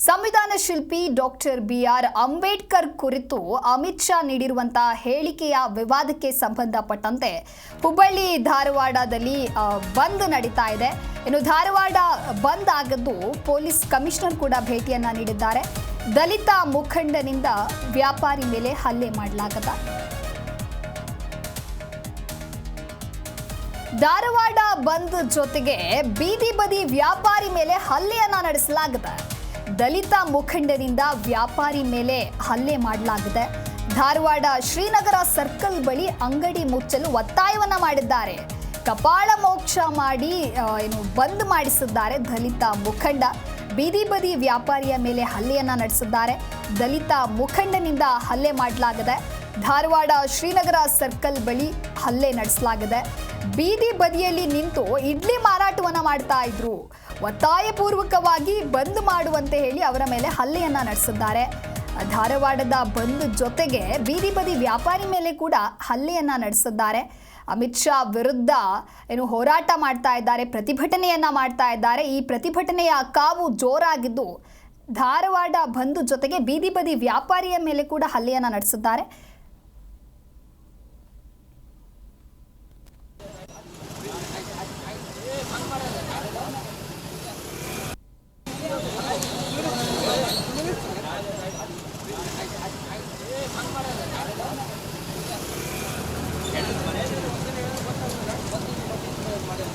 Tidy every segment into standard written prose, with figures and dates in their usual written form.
ಸಂವಿಧಾನ ಶಿಲ್ಪಿ doctor B R. Ambedkar ಕುರಿತು ಅಮಿತ್ ಶಾ ನೀಡಿರುವಂತಹ ಹೇಳಿಕೆಯ ವಿವಾದಕ್ಕೆ ಸಂಬಂಧಪಟ್ಟಂತೆ ಹುಬ್ಬಳ್ಳಿ ಧಾರವಾಡದಲ್ಲಿ ಬಂದ್ ನಡೀತಾ ಇದೆ. ಇನ್ನು ಧಾರವಾಡ ಬಂದ್ ಆಗಿದ್ದು ಪೊಲೀಸ್ ಕಮಿಷನರ್ ಕೂಡ ಭೇಟಿಯನ್ನ ನೀಡಿದ್ದಾರೆ. ದಲಿತ ಮುಖಂಡನಿಂದ ವ್ಯಾಪಾರಿ ಮೇಲೆ ಹಲ್ಲೆ ಮಾಡಲಾಗಿದೆ. ಧಾರವಾಡ ಬಂದ್ ಜೊತೆಗೆ ಬೀದಿ ಬದಿ ವ್ಯಾಪಾರಿ ಮೇಲೆ ಹಲ್ಲೆಯನ್ನ ನಡೆಸಲಾಗಿದೆ. ದಲಿತ ಮುಖಂಡನಿಂದ ವ್ಯಾಪಾರಿ ಮೇಲೆ ಹಲ್ಲೆ ಮಾಡಲಾಗಿದೆ. ಧಾರವಾಡ ಶ್ರೀನಗರ ಸರ್ಕಲ್ ಬಳಿ ಅಂಗಡಿ ಮುಚ್ಚಲು ಒತ್ತಾಯವನ್ನ ಮಾಡಿದ್ದಾರೆ. ಕಪಾಳ ಮೋಕ್ಷ ಮಾಡಿ ಬಂದ್ ಮಾಡಿಸಿದ್ದಾರೆ. ದಲಿತ ಮುಖಂಡ ಬೀದಿ ಬದಿ ವ್ಯಾಪಾರಿಯ ಮೇಲೆ ಹಲ್ಲೆಯನ್ನ ನಡೆಸಿದ್ದಾರೆ. ದಲಿತ ಮುಖಂಡನಿಂದ ಹಲ್ಲೆ ಮಾಡಲಾಗಿದೆ. ಧಾರವಾಡ ಶ್ರೀನಗರ ಸರ್ಕಲ್ ಬಳಿ ಹಲ್ಲೆ ನಡೆಸಲಾಗಿದೆ. ಬೀದಿ ಬದಿಯಲ್ಲಿ ನಿಂತು ಇಡ್ಲಿ ಮಾರಾಟವನ್ನ ಮಾಡ್ತಾ ಇದ್ರು. ಒತ್ತಾಯಪೂರ್ವಕವಾಗಿ ಬಂದ್ ಮಾಡುವಂತೆ ಹೇಳಿ ಅವರ ಮೇಲೆ ಹಲ್ಲೆಯನ್ನ ನಡೆಸಿದ್ದಾರೆ. ಧಾರವಾಡದ ಬಂದ್ ಜೊತೆಗೆ ಬೀದಿ ಬದಿ ವ್ಯಾಪಾರಿ ಮೇಲೆ ಕೂಡ ಹಲ್ಲೆಯನ್ನ ನಡೆಸಿದ್ದಾರೆ. ಅಮಿತ್ ಶಾ ವಿರುದ್ಧ ಹೋರಾಟ ಮಾಡ್ತಾ ಇದ್ದಾರೆ, ಪ್ರತಿಭಟನೆಯನ್ನ ಮಾಡ್ತಾ ಇದ್ದಾರೆ. ಈ ಪ್ರತಿಭಟನೆಯ ಕಾವು ಜೋರಾಗಿದ್ದು ಧಾರವಾಡ ಬಂದ್ ಜೊತೆಗೆ ಬೀದಿ ಬದಿ ವ್ಯಾಪಾರಿಯ ಮೇಲೆ ಕೂಡ ಹಲ್ಲೆಯನ್ನ ನಡೆಸಿದ್ದಾರೆ.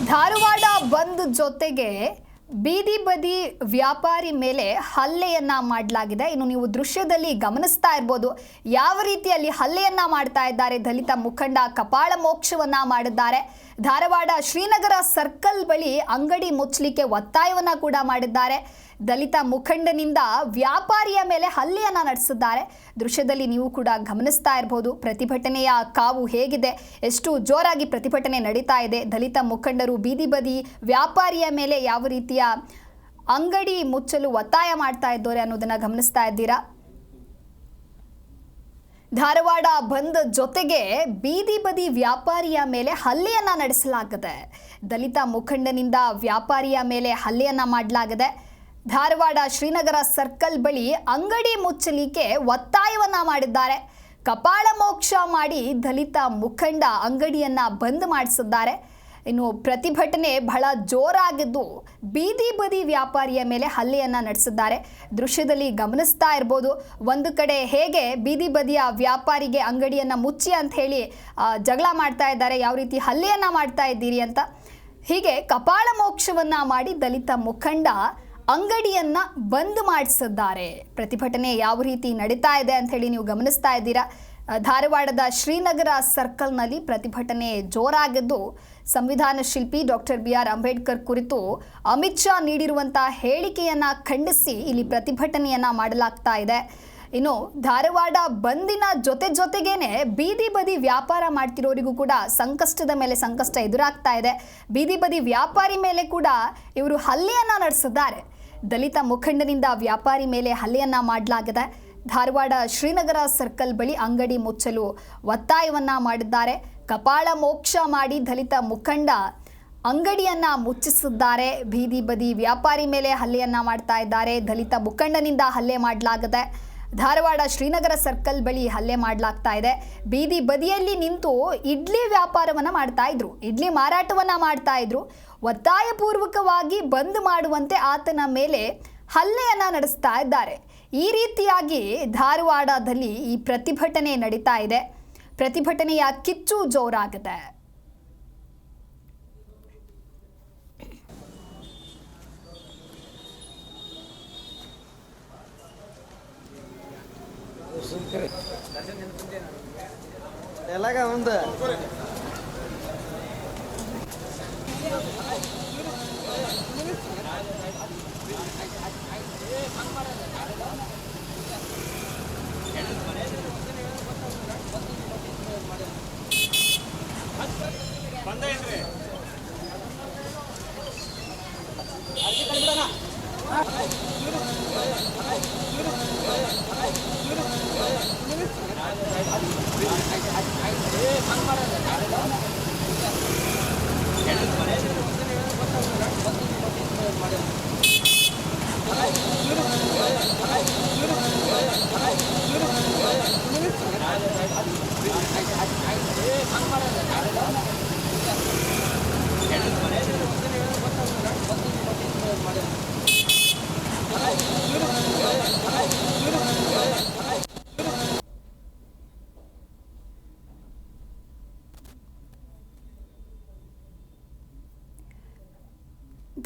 ಧಾರವಾಡ ಬಂದ್ ಜೊತೆಗೆ ಬೀದಿ ಬದಿ ವ್ಯಾಪಾರಿ ಮೇಲೆ ಹಲ್ಲೆಯನ್ನ ಮಾಡಲಾಗಿದೆ. ಇನ್ನು ನೀವು ದೃಶ್ಯದಲ್ಲಿ ಗಮನಿಸ್ತಾ ಇರ್ಬೋದು ಯಾವ ರೀತಿಯಲ್ಲಿ ಹಲ್ಲೆಯನ್ನ ಮಾಡ್ತಾ ಇದ್ದಾರೆ. ದಲಿತ ಮುಖಂಡ ಕಪಾಳ ಮೋಕ್ಷವನ್ನ ಮಾಡಿದ್ದಾರೆ. ಧಾರವಾಡ ಶ್ರೀನಗರ ಸರ್ಕಲ್ ಬಳಿ ಅಂಗಡಿ ಮುಚ್ಚಲಿಕ್ಕೆ ಒತ್ತಾಯವನ್ನ ಕೂಡ ಮಾಡಿದ್ದಾರೆ. ದಲಿತ ಮುಖಂಡನಿಂದ ವ್ಯಾಪಾರಿಯ ಮೇಲೆ ಹಲ್ಲೆಯನ್ನ ನಡೆಸಿದ್ದಾರೆ. ದೃಶ್ಯದಲ್ಲಿ ನೀವು ಕೂಡ ಗಮನಿಸ್ತಾ ಇರಬಹುದು ಪ್ರತಿಭಟನೆಯ ಕಾವು ಹೇಗಿದೆ, ಎಷ್ಟು ಜೋರಾಗಿ ಪ್ರತಿಭಟನೆ ನಡೀತಾ ಇದೆ. ದಲಿತ ಮುಖಂಡರು ಬೀದಿ ಬದಿ ವ್ಯಾಪಾರಿಯ ಮೇಲೆ ಯಾವ ರೀತಿಯ ಅಂಗಡಿ ಮುಚ್ಚಲು ಒತ್ತಾಯ ಮಾಡ್ತಾ ಇದ್ದಾರೆ ಅನ್ನೋದನ್ನ ಗಮನಿಸ್ತಾ ಇದ್ದೀರಾ. ಧಾರವಾಡ ಬಂದ್ ಜೊತೆಗೆ ಬೀದಿ ಬದಿ ವ್ಯಾಪಾರಿಯ ಮೇಲೆ ಹಲ್ಲೆಯನ್ನ ನಡೆಸಲಾಗಿದೆ. ದಲಿತ ಮುಖಂಡನಿಂದ ವ್ಯಾಪಾರಿಯ ಮೇಲೆ ಹಲ್ಲೆಯನ್ನ ಮಾಡಲಾಗಿದೆ. ಧಾರವಾಡ ಶ್ರೀನಗರ ಸರ್ಕಲ್ ಬಳಿ ಅಂಗಡಿ ಮುಚ್ಚಲಿಕ್ಕೆ ಒತ್ತಾಯವನ್ನ ಮಾಡಿದ್ದಾರೆ. ಕಪಾಳ ಮೋಕ್ಷ ಮಾಡಿ ದಲಿತ ಮುಖಂಡ ಅಂಗಡಿಯನ್ನ ಬಂದ್ ಮಾಡಿಸಿದ್ದಾರೆ. ಇನ್ನು ಪ್ರತಿಭಟನೆ ಬಹಳ ಜೋರಾಗಿದ್ದು ಬೀದಿ ಬದಿ ವ್ಯಾಪಾರಿಯ ಮೇಲೆ ಹಲ್ಲೆಯನ್ನ ನಡೆಸಿದ್ದಾರೆ. ದೃಶ್ಯದಲ್ಲಿ ಗಮನಿಸ್ತಾ ಇರ್ಬೋದು ಒಂದು ಕಡೆ ಹೇಗೆ ಬೀದಿ ಬದಿಯ ವ್ಯಾಪಾರಿಗೆ ಅಂಗಡಿಯನ್ನ ಮುಚ್ಚಿ ಅಂತ ಹೇಳಿ ಜಗಳ ಮಾಡ್ತಾ ಇದ್ದಾರೆ, ಯಾವ ರೀತಿ ಹಲ್ಲೆಯನ್ನ ಮಾಡ್ತಾ ಇದ್ದೀರಿ ಅಂತ. ಹೀಗೆ ಕಪಾಳ ಮೋಕ್ಷವನ್ನ ಮಾಡಿ ದಲಿತ ಮುಖಂಡ ಅಂಗಡಿಯನ್ನ ಬಂದ್ ಮಾಡಿಸಿದ್ದಾರೆ. ಪ್ರತಿಭಟನೆ ಯಾವ ರೀತಿ ನಡೀತಾ ಇದೆ ಅಂತ ಹೇಳಿ ನೀವು ಗಮನಿಸ್ತಾ ಇದ್ದೀರಾ. ಧಾರವಾಡದ ಶ್ರೀನಗರ ಸರ್ಕಲ್ನಲ್ಲಿ ಪ್ರತಿಭಟನೆ ಜೋರಾಗಿದ್ದು ಸಂವಿಧಾನ ಶಿಲ್ಪಿ ಡಾಕ್ಟರ್ ಬಿ.ಆರ್. ಅಂಬೇಡ್ಕರ್ ಕುರಿತು ಅಮಿತ್ ಶಾ ನೀಡಿರುವಂತಹ ಹೇಳಿಕೆಯನ್ನ ಖಂಡಿಸಿ ಇಲ್ಲಿ ಪ್ರತಿಭಟನೆಯನ್ನ ಮಾಡಲಾಗ್ತಾ ಇದೆ. ಇನ್ನು ಧಾರವಾಡ ಬಂದಿನ ಜೊತೆಗೇನೆ ಬೀದಿ ಬದಿ ವ್ಯಾಪಾರ ಮಾಡ್ತಿರೋರಿಗೂ ಕೂಡ ಸಂಕಷ್ಟದ ಮೇಲೆ ಸಂಕಷ್ಟ ಎದುರಾಗ್ತಾ ಇದೆ. ಬೀದಿ ಬದಿ ವ್ಯಾಪಾರಿ ಮೇಲೆ ಕೂಡ ಇವರು ಹಲ್ಲೆಯನ್ನ ನಡೆಸಿದ್ದಾರೆ. ದಲಿತ ಮುಖಂಡನಿಂದ ವ್ಯಾಪಾರಿ ಮೇಲೆ ಹಲ್ಲೆಯನ್ನ ಮಾಡಲಾಗಿದೆ. ಧಾರವಾಡ ಶ್ರೀನಗರ ಸರ್ಕಲ್ ಬಳಿ ಅಂಗಡಿ ಮುಚ್ಚಲು ಒತ್ತಾಯವನ್ನ ಮಾಡಿದ್ದಾರೆ. ಕಪಾಳ ಮೋಕ್ಷ ಮಾಡಿ ದಲಿತ ಮುಖಂಡ ಅಂಗಡಿಯನ್ನ ಮುಚ್ಚಿಸಿದ್ದಾರೆ. ಬೀದಿ ಬದಿ ವ್ಯಾಪಾರಿ ಮೇಲೆ ಹಲ್ಲೆಯನ್ನ ಮಾಡ್ತಾ ಇದ್ದಾರೆ. ದಲಿತ ಮುಖಂಡನಿಂದ ಹಲ್ಲೆ ಮಾಡಲಾಗಿದೆ. ಧಾರವಾಡ ಶ್ರೀನಗರ ಸರ್ಕಲ್ ಬಳಿ ಹಲ್ಲೆ ಮಾಡಲಾಗ್ತಾ ಇದೆ. ಬೀದಿ ಬದಿಯಲ್ಲಿ ನಿಂತು ಇಡ್ಲಿ ವ್ಯಾಪಾರವನ್ನ ಮಾಡ್ತಾ ಇದ್ರು, ಇಡ್ಲಿ ಮಾರಾಟವನ್ನ ಮಾಡ್ತಾ ಇದ್ರು. ಒತ್ತಾಯಪೂರ್ವಕವಾಗಿ ಬಂದ್ ಮಾಡುವಂತೆ ಆತನ ಮೇಲೆ ಹಲ್ಲೆಯನ್ನ ನಡೆಸ್ತಾ ಇದ್ದಾರೆ. ಈ ರೀತಿಯಾಗಿ ಧಾರವಾಡದಲ್ಲಿ ಈ ಪ್ರತಿಭಟನೆ ನಡೀತಾ ಇದೆ. ಪ್ರತಿಭಟನೆಯ ಕಿಚ್ಚು ಜೋರಾಗಿದೆ. ఎలాగా ఉంది ಬಂದೇನ್ರಿ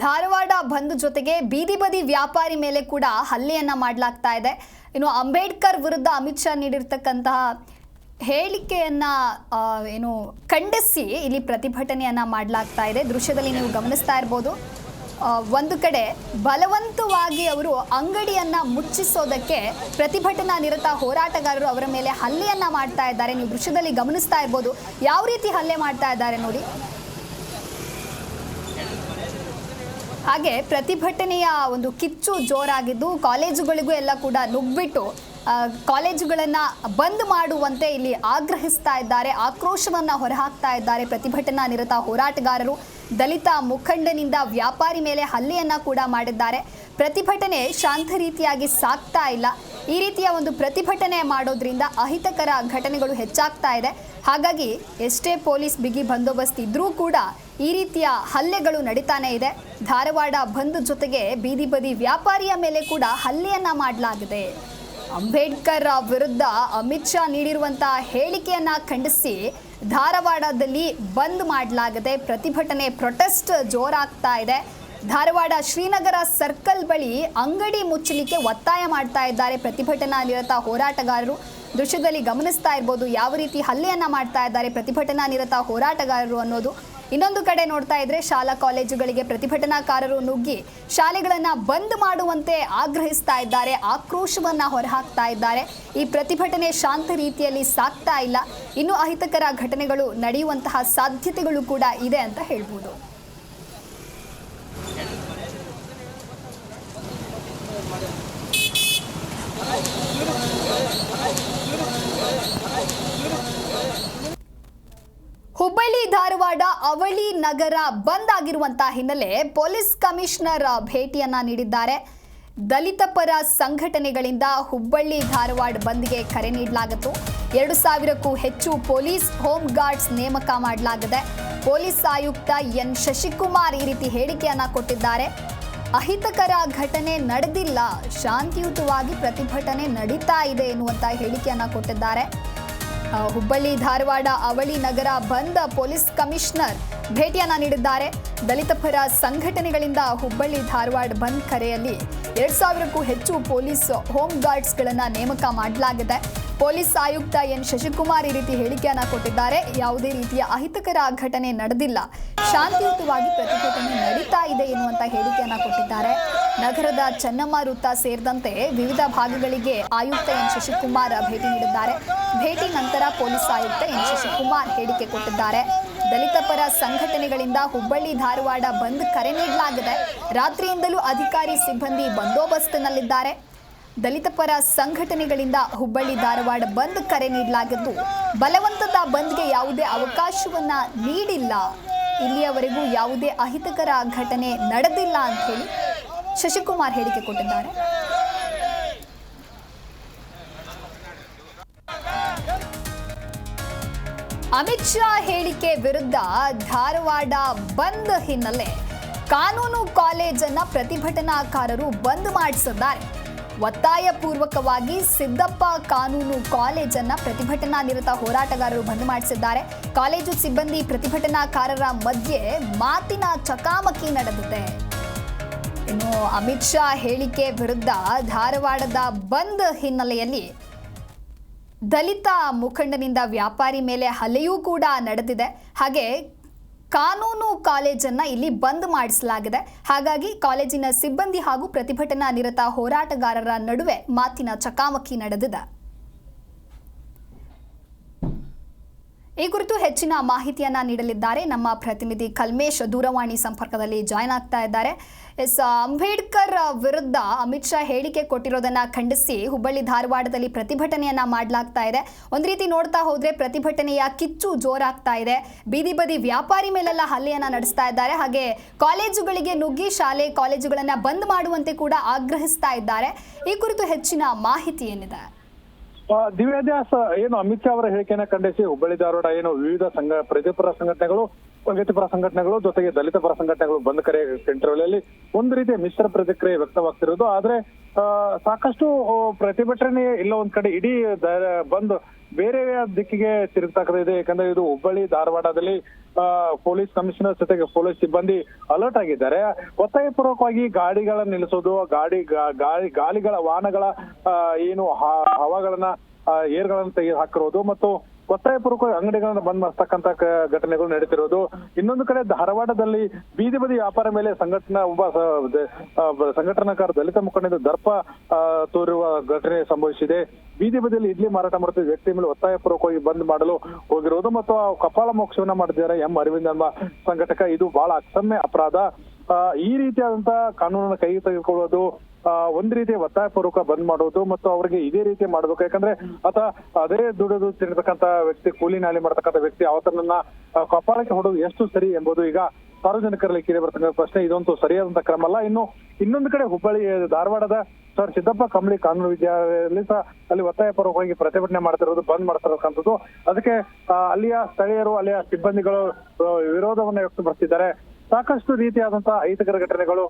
ಧಾರವಾಡ ಬಂದ್ ಜೊತೆಗೆ ಬೀದಿ ಬದಿ ವ್ಯಾಪಾರಿ ಮೇಲೆ ಕೂಡ ಹಲ್ಲೆಯನ್ನ ಮಾಡಲಾಗ್ತಾ ಇದೆ. ಇನ್ನು ಅಂಬೇಡ್ಕರ್ ವಿರುದ್ಧ ಅಮಿತ್ ಶಾ ನೀಡಿರ್ತಕ್ಕಂತಹ ಹೇಳಿಕೆಯನ್ನ ಖಂಡಿಸಿ ಇಲ್ಲಿ ಪ್ರತಿಭಟನೆಯನ್ನ ಮಾಡಲಾಗ್ತಾ ಇದೆ. ದೃಶ್ಯದಲ್ಲಿ ನೀವು ಗಮನಿಸ್ತಾ ಇರಬಹುದು, ಒಂದು ಕಡೆ ಬಲವಂತವಾಗಿ ಅವರು ಅಂಗಡಿಯನ್ನ ಮುಚ್ಚಿಸೋದಕ್ಕೆ ಪ್ರತಿಭಟನಾ ನಿರತ ಹೋರಾಟಗಾರರು ಅವರ ಮೇಲೆ ಹಲ್ಲೆಯನ್ನ ಮಾಡ್ತಾ ಇದ್ದಾರೆ. ನೀವು ದೃಶ್ಯದಲ್ಲಿ ಗಮನಿಸ್ತಾ ಇರಬಹುದು ಯಾವ ರೀತಿ ಹಲ್ಲೆ ಮಾಡ್ತಾ ಇದ್ದಾರೆ ನೋಡಿ. ಹಾಗೆ ಪ್ರತಿಭಟನೆಯ ಒಂದು ಕಿಚ್ಚು ಜೋರಾಗಿದ್ದು ಕಾಲೇಜುಗಳಿಗೂ ಎಲ್ಲ ಕೂಡ ನುಗ್ಗಿಬಿಟ್ಟು ಕಾಲೇಜುಗಳನ್ನ ಬಂದ್ ಮಾಡುವಂತೆ ಇಲ್ಲಿ ಆಗ್ರಹಿಸ್ತಾ ಇದ್ದಾರೆ, ಆಕ್ರೋಶವನ್ನ ಹೊರಹಾಕ್ತಾ ಇದ್ದಾರೆ ಪ್ರತಿಭಟನಾ ನಿರತ ಹೋರಾಟಗಾರರು. ದಲಿತ ಮುಖಂಡನಿಂದ ವ್ಯಾಪಾರಿ ಮೇಲೆ ಹಲ್ಲೆಯನ್ನ ಕೂಡ ಮಾಡಿದ್ದಾರೆ. ಪ್ರತಿಭಟನೆ ಶಾಂತ ರೀತಿಯಾಗಿ ಸಾಗ್ತಾ ಇಲ್ಲ. ಈ ರೀತಿಯ ಒಂದು ಪ್ರತಿಭಟನೆ ಮಾಡೋದ್ರಿಂದ ಅಹಿತಕರ ಘಟನೆಗಳು ಹೆಚ್ಚಾಗ್ತಾ ಇದೆ. ಹಾಗಾಗಿ ಎಷ್ಟೇ ಪೊಲೀಸ್ ಬಿಗಿ ಬಂದೋಬಸ್ತ್ ಇದ್ರೂ ಕೂಡ ಈ ರೀತಿಯ ಹಲ್ಲೆಗಳು ನಡೀತಾನೆ ಇದೆ. ಧಾರವಾಡ ಬಂದ್ ಜೊತೆಗೆ ಬೀದಿ ಬದಿ ವ್ಯಾಪಾರಿಯ ಮೇಲೆ ಕೂಡ ಹಲ್ಲೆಯನ್ನ ಮಾಡಲಾಗಿದೆ. ಅಂಬೇಡ್ಕರ್ ವಿರುದ್ಧ ಅಮಿತ್ ಶಾ ನೀಡಿರುವಂತಹ ಹೇಳಿಕೆಯನ್ನ ಖಂಡಿಸಿ ಧಾರವಾಡದಲ್ಲಿ ಬಂದ್ ಮಾಡಲಾಗಿದೆ. ಪ್ರತಿಭಟನೆ ಪ್ರೊಟೆಸ್ಟ್ ಜೋರಾಗ್ತಾ ಇದೆ. ಧಾರವಾಡ ಶ್ರೀನಗರ ಸರ್ಕಲ್ ಬಳಿ ಅಂಗಡಿ ಮುಚ್ಚಲಿಕ್ಕೆ ಒತ್ತಾಯ ಮಾಡ್ತಾ ಇದ್ದಾರೆ ಪ್ರತಿಭಟನಾ ನಿರತ ಹೋರಾಟಗಾರರು. ದೃಶ್ಯದಲ್ಲಿ ಗಮನಿಸ್ತಾ ಇರ್ಬೋದು ಯಾವ ರೀತಿ ಹಲ್ಲೆಯನ್ನ ಮಾಡ್ತಾ ಇದ್ದಾರೆ ಪ್ರತಿಭಟನಾ ನಿರತ ಹೋರಾಟಗಾರರು ಅನ್ನೋದು. ಇನ್ನೊಂದು ಕಡೆ ನೋಡ್ತಾ ಇದ್ರೆ ಶಾಲಾ ಕಾಲೇಜುಗಳಿಗೆ ಪ್ರತಿಭಟನಾಕಾರರು ನುಗ್ಗಿ ಶಾಲೆಗಳನ್ನ ಬಂದ್ ಮಾಡುವಂತೆ ಆಗ್ರಹಿಸ್ತಾ ಇದ್ದಾರೆ, ಆಕ್ರೋಶವನ್ನ ಹೊರಹಾಕ್ತಾ ಇದ್ದಾರೆ. ಈ ಪ್ರತಿಭಟನೆ ಶಾಂತ ರೀತಿಯಲ್ಲಿ ಸಾಗ್ತಾ ಇಲ್ಲ. ಇನ್ನು ಅಹಿತಕರ ಘಟನೆಗಳು ನಡೆಯುವಂತಹ ಸಾಧ್ಯತೆಗಳು ಕೂಡ ಇದೆ ಅಂತ ಹೇಳ್ಬೋದು. ಹುಬ್ಬಳ್ಳಿ ಧಾರವಾಡ ಅವಳಿ ನಗರ ಬಂದ್ ಆಗಿರುವಂತಹ ಹಿನ್ನೆಲೆ ಪೊಲೀಸ್ ಕಮಿಷನರ್ ಭೇಟಿಯನ್ನ ನೀಡಿದ್ದಾರೆ. ದಲಿತ ಪರ ಸಂಘಟನೆಗಳಿಂದ ಹುಬ್ಬಳ್ಳಿ ಧಾರವಾಡ ಬಂದ್ಗೆ ಕರೆ ನೀಡಲಾಗಿತ್ತು. 2,000ಕ್ಕೂ ಹೆಚ್ಚು ಪೊಲೀಸ್ ಹೋಮ್ ಗಾರ್ಡ್ಸ್ ನೇಮಕ ಮಾಡಲಾಗಿದೆ. ಪೊಲೀಸ್ ಆಯುಕ್ತ ಎನ್ ಶಶಿಕುಮಾರ್ ಈ ರೀತಿ ಹೇಳಿಕೆಯನ್ನ ಕೊಟ್ಟಿದ್ದಾರೆ. ಅಹಿತಕರ ಘಟನೆ ನಡೆದಿಲ್ಲ, ಶಾಂತಿಯುತವಾಗಿ ಪ್ರತಿಭಟನೆ ನಡೀತಾ ಇದೆ ಎನ್ನುವಂತ ಹೇಳಿಕೆಯನ್ನ ಕೊಟ್ಟಿದ್ದಾರೆ. ಹುಬ್ಬಳ್ಳಿ ಧಾರವಾಡ ಅವಳಿ ನಗರ ಬಂದ್ ಪೊಲೀಸ್ ಕಮಿಷನರ್ ಭೇಟಿಯನ್ನ ನೀಡಿದ್ದಾರೆ. ದಲಿತ ಪರ ಸಂಘಟನೆಗಳಿಂದ ಹುಬ್ಬಳ್ಳಿ ಧಾರವಾಡ ಬಂದ್ ಕರೆಯಲ್ಲಿ 2,000ಕ್ಕೂ ಹೆಚ್ಚು ಪೊಲೀಸ್ ಹೋಮ್ ಗಾರ್ಡ್ಸ್ಗಳನ್ನು ನೇಮಕ ಮಾಡಲಾಗಿದೆ. ಪೊಲೀಸ್ ಆಯುಕ್ತ ಎನ್ ಶಶಿಕುಮಾರ್ ಈ ರೀತಿ ಹೇಳಿಕೆಯನ್ನ ಕೊಟ್ಟಿದ್ದಾರೆ. ಯಾವುದೇ ರೀತಿಯ ಅಹಿತಕರ ಘಟನೆ ನಡೆದಿಲ್ಲ, ಶಾಂತಿಯುತವಾಗಿ ಪ್ರತಿಭಟನೆ ನಡೀತಾ ಇದೆ ಎನ್ನುವಂತ ಹೇಳಿಕೆಯನ್ನ ಕೊಟ್ಟಿದ್ದಾರೆ. ನಗರದ ಚೆನ್ನಮ್ಮ ವೃತ್ತ ಸೇರಿದಂತೆ ವಿವಿಧ ಭಾಗಗಳಿಗೆ ಆಯುಕ್ತ ಎನ್ ಶಶಿಕುಮಾರ್ ಭೇಟಿ ನೀಡಿದ್ದಾರೆ. ಭೇಟಿ ನಂತರ ಪೊಲೀಸ್ ಆಯುಕ್ತ ಎನ್ ಶಶಿಕುಮಾರ್ ಹೇಳಿಕೆ ಕೊಟ್ಟಿದ್ದಾರೆ. ದಲಿತ ಪರ ಸಂಘಟನೆಗಳಿಂದ ಹುಬ್ಬಳ್ಳಿ ಧಾರವಾಡ ಬಂದ್ ಕರೆ ನೀಡಲಾಗಿದೆ. ರಾತ್ರಿಯಿಂದಲೂ ಅಧಿಕಾರಿ ಸಿಬ್ಬಂದಿ ಬಂದೋಬಸ್ತ್ನಲ್ಲಿದ್ದಾರೆ. ದಲಿತ ಪರ ಸಂಘಟನೆಗಳಿಂದ ಹುಬ್ಬಳ್ಳಿ ಧಾರವಾಡ ಬಂದ್ ಕರೆ ನೀಡಲಾಗಿದ್ದು ಬಲವಂತದ ಬಂದ್ಗೆ ಯಾವುದೇ ಅವಕಾಶವನ್ನ ನೀಡಿಲ್ಲ. ಇಲ್ಲಿಯವರೆಗೂ ಯಾವುದೇ ಅಹಿತಕರ ಘಟನೆ ನಡೆದಿಲ್ಲ ಅಂತ ಹೇಳಿ ಶಶಿಕುಮಾರ್ ಹೇಳಿಕೆ ಕೊಟ್ಟಿದ್ದಾರೆ. ಅಮಿತ್ ಶಾ ಹೇಳಿಕೆ ವಿರುದ್ಧ ಧಾರವಾಡ ಬಂದ್ ಹಿನ್ನೆಲೆ ಕಾನೂನು ಕಾಲೇಜನ್ನ ಪ್ರತಿಭಟನಾಕಾರರು ಬಂದ್ ಮಾಡಿಸಿದ್ದಾರೆ. ಒತ್ತಾಯ ಪೂರ್ವಕವಾಗಿ ಸಿದ್ದಪ್ಪ ಕಾನೂನು ಕಾಲೇಜನ್ನ ಪ್ರತಿಭಟನಾ ನಿರತ ಹೋರಾಟಗಾರರು ಬಂದ್ ಮಾಡಿಸಿದ್ದಾರೆ. ಕಾಲೇಜು ಸಿಬ್ಬಂದಿ ಪ್ರತಿಭಟನಾಕಾರರ ಮಧ್ಯೆ ಮಾತಿನ ಚಕಾಮಕಿ ನಡೆದಿದೆ. ಇನ್ನು ಅಮಿತ್ ಶಾ ಹೇಳಿಕೆ ವಿರುದ್ಧ ಧಾರವಾಡದ ಬಂದ್ ಹಿನ್ನೆಲೆಯಲ್ಲಿ ದಲಿತ ಮುಖಂಡನಿಂದ ವ್ಯಾಪಾರಿ ಮೇಲೆ ಹಲ್ಲೆಯೂ ಕೂಡ ನಡೆದಿದೆ. ಹಾಗೆ ಕಾನೂನು ಕಾಲೇಜನ್ನ ಇಲ್ಲಿ ಬಂದ್ ಮಾಡಿಸಲಾಗಿದೆ. ಹಾಗಾಗಿ ಕಾಲೇಜಿನ ಸಿಬ್ಬಂದಿ ಹಾಗೂ ಪ್ರತಿಭಟನಾ ನಿರತ ಹೋರಾಟಗಾರರ ನಡುವೆ ಮಾತಿನ ಚಕಾಮಕಿ ನಡೆದಿದೆ. ಈ ಕುರಿತು ಹೆಚ್ಚಿನ ಮಾಹಿತಿಯನ್ನ ನೀಡಲಿದ್ದಾರೆ ನಮ್ಮ ಪ್ರತಿನಿಧಿ ಕಲ್ಮೇಶ್. ದೂರವಾಣಿ ಸಂಪರ್ಕದಲ್ಲಿ ಜಾಯ್ನ್ ಆಗ್ತಾ ಇದ್ದಾರೆ. ಅಂಬೇಡ್ಕರ್ ವಿರುದ್ಧ ಅಮಿತ್ ಶಾ ಹೇಳಿಕೆ ಕೊಟ್ಟಿರೋದನ್ನ ಖಂಡಿಸಿ ಹುಬ್ಬಳ್ಳಿ ಧಾರವಾಡದಲ್ಲಿ ಪ್ರತಿಭಟನೆಯನ್ನ ಮಾಡಲಾಗ್ತಾ ಇದೆ. ಒಂದು ರೀತಿ ನೋಡ್ತಾ ಹೋದ್ರೆ ಪ್ರತಿಭಟನೆಯ ಕಿಚ್ಚು ಜೋರಾಗ್ತಾ ಇದೆ. ಬೀದಿ ಬದಿ ವ್ಯಾಪಾರಿ ಮೇಲೆಲ್ಲ ಹಲ್ಲೆಯನ್ನ ನಡೆಸ್ತಾ ಇದ್ದಾರೆ. ಹಾಗೆ ಕಾಲೇಜುಗಳಿಗೆ ನುಗ್ಗಿ ಶಾಲೆ ಕಾಲೇಜುಗಳನ್ನ ಬಂದ್ ಮಾಡುವಂತೆ ಕೂಡ ಆಗ್ರಹಿಸ್ತಾ ಇದ್ದಾರೆ. ಈ ಕುರಿತು ಹೆಚ್ಚಿನ ಮಾಹಿತಿ ಏನಿದೆ? ದಿವ್ಯಾದ್ಯಾಸ್ ಏನು ಅಮಿತ್ ಶಾ ಅವರ ಹೇಳಿಕೆಯನ್ನ ಖಂಡಿಸಿ ಹುಬ್ಬಳ್ಳಿ ಧಾರವಾಡ ಏನು ವಿವಿಧ ಪ್ರತಿಪರ ಸಂಘಟನೆಗಳು ವ್ಯಕ್ತಿಪರ ಸಂಘಟನೆಗಳು ಜೊತೆಗೆ ದಲಿತ ಪರ ಸಂಘಟನೆಗಳು ಬಂದ್ ಕರೆ ಇಂಟರ್ವ್ಯೂಲಲ್ಲಿ ಒಂದು ರೀತಿಯ ಮಿಶ್ರ ಪ್ರತಿಕ್ರಿಯೆ ವ್ಯಕ್ತವಾಗ್ತಿರೋದು. ಆದ್ರೆ ಸಾಕಷ್ಟು ಪ್ರತಿಭಟನೆ ಇಲ್ಲ ಒಂದ್ ಕಡೆ ಇಡೀ ಬಂದ್ ಬೇರೆ ದಿಕ್ಕಿಗೆ ತಿರುಗ್ತಾಕಇದೆ. ಯಾಕಂದ್ರೆ ಇದು ಹುಬ್ಬಳ್ಳಿ ಧಾರವಾಡದಲ್ಲಿ ಪೊಲೀಸ್ ಕಮಿಷನರ್ ಜೊತೆಗೆ ಪೊಲೀಸ್ ಸಿಬ್ಬಂದಿ ಅಲರ್ಟ್ ಆಗಿದ್ದಾರೆ. ಒತ್ತಾಯಪೂರ್ವಕವಾಗಿ ಗಾಡಿಗಳನ್ನ ನಿಲ್ಲಿಸೋದು, ಗಾಲಿಗಳ ವಾಹನಗಳ ಏನು ಹವಾಗಳನ್ನ ಏರ್ಗಳನ್ನ ತೆಗೆದು ಹಾಕಿರೋದು ಮತ್ತು ಒತ್ತಾಯಪೂರ್ವಕ ಅಂಗಡಿಗಳನ್ನ ಬಂದ್ ಮಾಡ್ತಕ್ಕಂತ ಘಟನೆಗಳು ನಡೀತಿರೋದು. ಇನ್ನೊಂದು ಕಡೆ ಧಾರವಾಡದಲ್ಲಿ ಬೀದಿ ಬದಿ ವ್ಯಾಪಾರ ಮೇಲೆ ಸಂಘಟನಾಕಾರ ದಲಿತ ಮುಖಂಡರಿಂದ ದರ್ಪ ತೋರುವ ಘಟನೆ ಸಂಭವಿಸಿದೆ. ಬೀದಿ ಬದಿಯಲ್ಲಿ ಇಡ್ಲಿ ಮಾರಾಟ ಮಾಡುತ್ತಿದ್ದ ವ್ಯಕ್ತಿ ಮೇಲೆ ಒತ್ತಾಯಪೂರ್ವಕವಾಗಿ ಬಂದ್ ಮಾಡಲು ಹೋಗಿರೋದು ಮತ್ತು ಕಪಾಳ ಮೋಕ್ಷವನ್ನ ಮಾಡಿದ್ದಾರೆ ಎಂ ಅರವಿಂದ್ ಎಂಬ ಸಂಘಟಕ. ಇದು ಬಹಳ ಅಕ್ಷಮ್ಯ ಅಪರಾಧ. ಈ ರೀತಿಯಾದಂತಹ ಕಾನೂನನ್ನ ಕೈ ತೆಗೆದುಕೊಳ್ಳೋದು, ಒಂದ್ ರೀತಿಯ ಒತ್ತಾಯಪೂರ್ವಕ ಬಂದ್ ಮಾಡೋದು ಮತ್ತು ಅವರಿಗೆ ಇದೇ ರೀತಿ ಮಾಡ್ಬೇಕು. ಯಾಕಂದ್ರೆ ಅದೇ ದುಡಿದು ತಿನ್ನತಕ್ಕಂತ ವ್ಯಕ್ತಿ, ಕೂಲಿ ನಾಲಿ ಮಾಡ್ತಕ್ಕಂಥ ವ್ಯಕ್ತಿ ಅವತನ್ನ ಕಪಾಳಕ್ಕೆ ಹೊಡೋದು ಎಷ್ಟು ಸರಿ ಎಂಬುದು ಈಗ ಸಾರ್ವಜನಿಕರಲ್ಲಿ ಕೇಳಿ ಬರ್ತಕ್ಕಂಥ ಪ್ರಶ್ನೆ. ಇದಂತೂ ಸರಿಯಾದಂತ ಕ್ರಮ ಅಲ್ಲ. ಇನ್ನೊಂದು ಕಡೆ ಹುಬ್ಬಳ್ಳಿ ಧಾರವಾಡದ ಸರ್ ಸಿದ್ದಪ್ಪ ಕಂಬಳಿ ಕಾನೂನು ವಿದ್ಯಾಲಯದಲ್ಲಿ ಸಹ ಅಲ್ಲಿ ಒತ್ತಾಯಪೂರ್ವಕವಾಗಿ ಪ್ರತಿಭಟನೆ ಮಾಡ್ತಿರೋದು, ಬಂದ್ ಮಾಡ್ತಿರತಕ್ಕಂಥದ್ದು. ಅದಕ್ಕೆ ಅಲ್ಲಿಯ ಸ್ಥಳೀಯರು, ಅಲ್ಲಿಯ ಸಿಬ್ಬಂದಿಗಳು ವಿರೋಧವನ್ನು ವ್ಯಕ್ತಪಡಿಸಿದ್ದಾರೆ. ಸಾಕಷ್ಟು ರೀತಿಯಾದಂತಹ ಅಹಿತಕರ ಘಟನೆಗಳು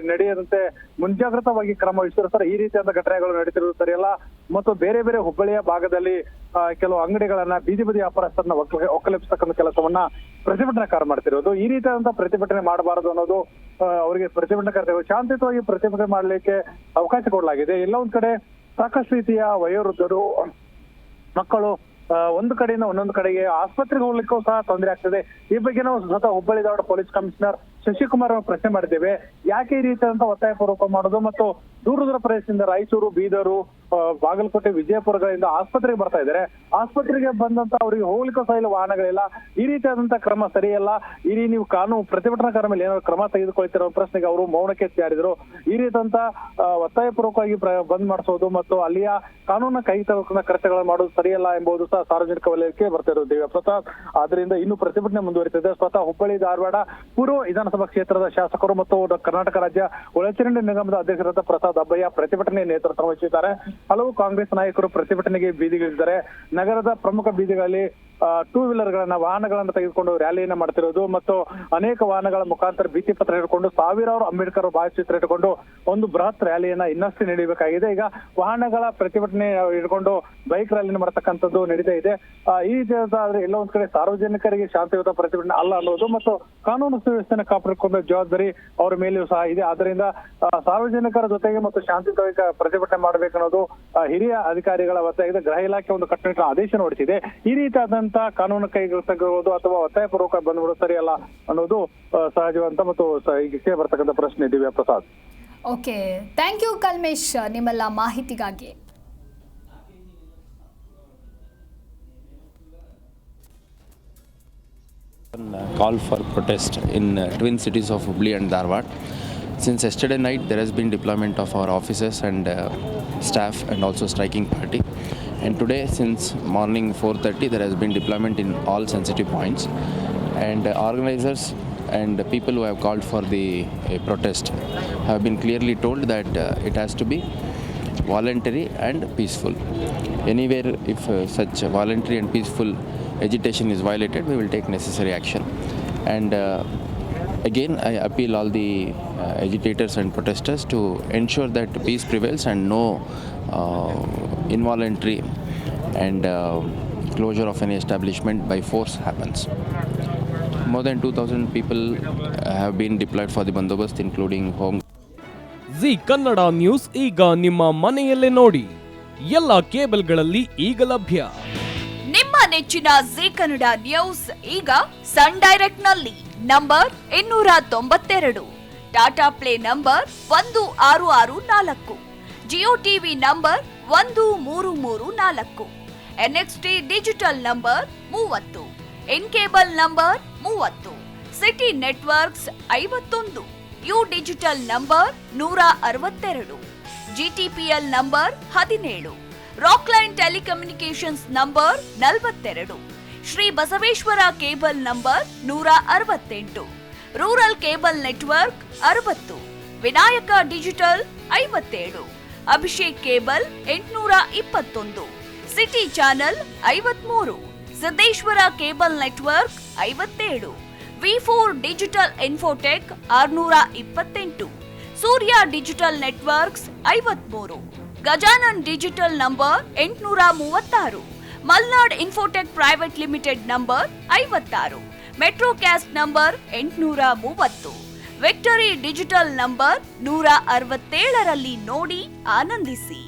ನಡೆಯದಂತೆ ಮುಂಜಾಗ್ರತವಾಗಿ ಕ್ರಮ ವಹಿಸಿರ್ತಾರೆ. ಈ ರೀತಿಯಾದ ಘಟನೆಗಳು ನಡೀತಿರುವುದು ಸರಿಯಲ್ಲ ಮತ್ತು ಬೇರೆ ಬೇರೆ ಹುಬ್ಬಳ್ಳಿಯ ಭಾಗದಲ್ಲಿ ಕೆಲವು ಅಂಗಡಿಗಳನ್ನ ಬೀದಿ ಬದಿ ವ್ಯಾಪಾರಸ್ಥರನ್ನ ಒಕ್ಕಲೆಬ್ಸತಕ್ಕಂಥ ಕೆಲಸವನ್ನ ಪ್ರತಿಭಟನಾಕಾರ ಮಾಡ್ತಿರೋದು. ಈ ರೀತಿಯಾದಂತಹ ಪ್ರತಿಭಟನೆ ಮಾಡಬಾರದು ಅನ್ನೋದು ಅವರಿಗೆ ಪ್ರತಿಭಟನಾಕಾರರು ಶಾಂತಿಯುತವಾಗಿ ಪ್ರತಿಭಟನೆ ಮಾಡಲಿಕ್ಕೆ ಅವಕಾಶ ಕೊಡಲಾಗಿದೆ. ಎಲ್ಲ ಒಂದ್ ಕಡೆ ಸಾಕಷ್ಟು ರೀತಿಯ ವಯೋವೃದ್ಧರು, ಮಕ್ಕಳು ಒಂದು ಕಡೆಯಿಂದ ಒಂದೊಂದು ಕಡೆಗೆ ಆಸ್ಪತ್ರೆಗೆ ಹೋಗ್ಲಿಕ್ಕೂ ಸಹ ತೊಂದರೆ ಆಗ್ತದೆ. ಈ ಬಗ್ಗೆ ನಾವು ಸ್ವತಃ ಹುಬ್ಬಳ್ಳಿ ಧಾರವಾಡ ಪೊಲೀಸ್ ಕಮಿಷನರ್ ಶಶಿಕುಮಾರ್ ಪ್ರಶ್ನೆ ಮಾಡಿದ್ದೇವೆ. ಯಾಕೆ ಈ ರೀತಿಯಾದಂತಹ ಒತ್ತಾಯಪೂರ್ವಕ ಮಾಡೋದು ಮತ್ತು ದೂರ ಪ್ರದೇಶದಿಂದ ರಾಯಚೂರು, ಬೀದರು, ಬಾಗಲಕೋಟೆ, ವಿಜಯಪುರಗಳಿಂದ ಆಸ್ಪತ್ರೆಗೆ ಬರ್ತಾ ಇದ್ದಾರೆ. ಆಸ್ಪತ್ರೆಗೆ ಬಂದಂತ ಅವರಿಗೆ ಹೋಗ್ಲಿಕ್ಕೂ ಸಹ ಇಲ್ಲ, ವಾಹನಗಳಿಲ್ಲ. ಈ ರೀತಿಯಾದಂತಹ ಕ್ರಮ ಸರಿಯಲ್ಲ. ನೀವು ಕಾನೂನು ಪ್ರತಿಭಟನಾಕಾರ ಮೇಲೆ ಏನಾದ್ರು ಕ್ರಮ ತೆಗೆದುಕೊಳ್ತಿರೋ ಪ್ರಶ್ನೆಗೆ ಅವರು ಮೌನಕ್ಕೆ ಜಾರಿದ್ರು. ಈ ರೀತಿಯಂತ ಒತ್ತಾಯಪೂರ್ವಕವಾಗಿ ಬಂದ್ ಮಾಡಿಸೋದು ಮತ್ತು ಅಲ್ಲಿಯ ಕಾನೂನ ಕೈ ತೆಗೆದುಕೊಂಡ ಕೃತ್ಯಗಳನ್ನು ಮಾಡೋದು ಸರಿಯಲ್ಲ ಎಂಬುದು ಸಹ ಸಾರ್ವಜನಿಕ ವಲಯಕ್ಕೆ ಬರ್ತಿರೋದು ದಿವ್ಯಾ ಪ್ರಸಾದ್. ಆದ್ರಿಂದ ಇನ್ನೂ ಪ್ರತಿಭಟನೆ ಮುಂದುವರಿತಿದೆ. ಸ್ವತಃ ಹುಬ್ಬಳ್ಳಿ ಧಾರವಾಡ ಪೂರ್ವ ವಿಧಾನಸಭಾ ಕ್ಷೇತ್ರದ ಶಾಸಕರು ಮತ್ತು ಕರ್ನಾಟಕ ರಾಜ್ಯ ಒಳಚರಂಡಿ ನಿಗಮದ ಅಧ್ಯಕ್ಷರಾದ ಪ್ರಸಾದ್ ಅಬ್ಬಯ್ಯ ಪ್ರತಿಭಟನೆ ನೇತೃತ್ವ ವಹಿಸಿದ್ದಾರೆ. ಹಲವು ಕಾಂಗ್ರೆಸ್ ನಾಯಕರು ಪ್ರತಿಭಟನೆಗೆ ಬೀದಿಗಿಳಿದಿದ್ದಾರೆ. ನಗರದ ಪ್ರಮುಖ ಬೀದಿಗಳಲ್ಲಿ ಟೂ ವೀಲರ್ ವಾಹನಗಳನ್ನ ತೆಗೆದುಕೊಂಡು ರ್ಯಾಲಿಯನ್ನ ಮಾಡ್ತಿರೋದು ಮತ್ತು ಅನೇಕ ವಾಹನಗಳ ಮುಖಾಂತರ ಭಿತ್ತಿ ಪತ್ರ ಹಿಡ್ಕೊಂಡು ಸಾವಿರಾರು ಅಂಬೇಡ್ಕರ್ ಭಾವಚಿತ್ರ ಇಟ್ಕೊಂಡು ಒಂದು ಬೃಹತ್ ರ್ಯಾಲಿಯನ್ನ ಇನ್ನಷ್ಟು ನಡೆಯಬೇಕಾಗಿದೆ. ಈಗ ವಾಹನಗಳ ಪ್ರತಿಭಟನೆ ಹಿಡ್ಕೊಂಡು ಬೈಕ್ ರ್ಯಾಲಿನ ಮಾಡತಕ್ಕಂಥದ್ದು ನಡೀತಾ ಇದೆ. ಈ ಆದ್ರೆ ಎಲ್ಲ ಒಂದ್ ಕಡೆ ಸಾರ್ವಜನಿಕರಿಗೆ ಶಾಂತಿಯುತ ಪ್ರತಿಭಟನೆ ಅಲ್ಲ ಅನ್ನೋದು ಮತ್ತು ಕಾನೂನು ಸುವ್ಯವಸ್ಥೆಯನ್ನು ಕಾಪಾಡಿಕೊಂಡ ಜವಾಬ್ದಾರಿ ಅವರ ಮೇಲೆಯೂ ಸಹ ಇದೆ. ಆದ್ದರಿಂದ ಸಾರ್ವಜನಿಕರ ಜೊತೆಗೆ ಮತ್ತು ಶಾಂತಿಯುತ ಪ್ರತಿಭಟನೆ ಮಾಡಬೇಕನ್ನೋದು ಹಿರಿಯ ಅಧಿಕಾರಿಗಳ ಒತ್ತಾಯ. ಗೃಹ ಇಲಾಖೆ ಒಂದು ಕಟ್ಟುನಿಟ್ಟಿನ ಆದೇಶ ಹೊರಡಿಸಿದೆ. ಈ ರೀತಿಯಾದಂತ ಕಾನೂನು ಕೈಗೊಳ್ಳೋದು ಅಥವಾ ಒತ್ತಾಯಪೂರ್ವಕ ಬಂದ್ಬಿಡೋದು ಸರಿಯಲ್ಲ ಅನ್ನೋದು ಸಹಜವಂತ ಮತ್ತು ಈಗ ಬರ್ತಕ್ಕಂಥ ಪ್ರಶ್ನೆ. Divya Prasad. Okay, thank you Kalmesh ನಿಮ್ಮೆಲ್ಲ ಮಾಹಿತಿಗಾಗಿ. Call for protest in twin cities of Hubli and Dharwad. Since yesterday night, there has been deployment of our officers and staff and also striking party. And today, since morning 4:30, there has been deployment in all sensitive points. And organizers and people who have called for the protest have been clearly told that it has to be voluntary and peaceful. Anywhere, if such voluntary and peaceful agitation is violated, we will take necessary action. And again, I appeal all the agitators and protesters to ensure that peace prevails and no involuntary and closure of any establishment by force happens. More than 2,000 people have been deployed for the bandobast, including home. G Kannada news ಈಗ ನಿಮ್ಮ ಮನೆಯಲ್ಲೇ ನೋಡಿ. ಎಲ್ಲ ಕೇಬಲ್ಗಳಲ್ಲಿ ಈಗ ಲಭ್ಯ. ನಿಮ್ಮ ನೆಚ್ಚಿನ ಜಿ ಕನ್ನಡ ನ್ಯೂಸ್ ಈಗ ಸನ್ ಡೈರೆಕ್ಟ್ ನಲ್ಲಿ number 292, Tata play number 1664, Jio TV number 1334, NXT digital number 30, in cable number 30, city networks 51, U digital number 162, GTPL number 17, Rockline telecommunications number 42, Shri Basaveshwara cable number 168, rural cable network 60, Vinayaka digital 57, Abhishek cable 821, city channel 53, Siddeshwara cable network 57, V4 digital Infotech 628, Surya digital networks 53, Gajanan digital number 836, Malnad Infotech private limited number 56, Metrocast number 830, victory digital number 167ರಲ್ಲಿ ನೋಡಿ ಆನಂದಿಸಿ.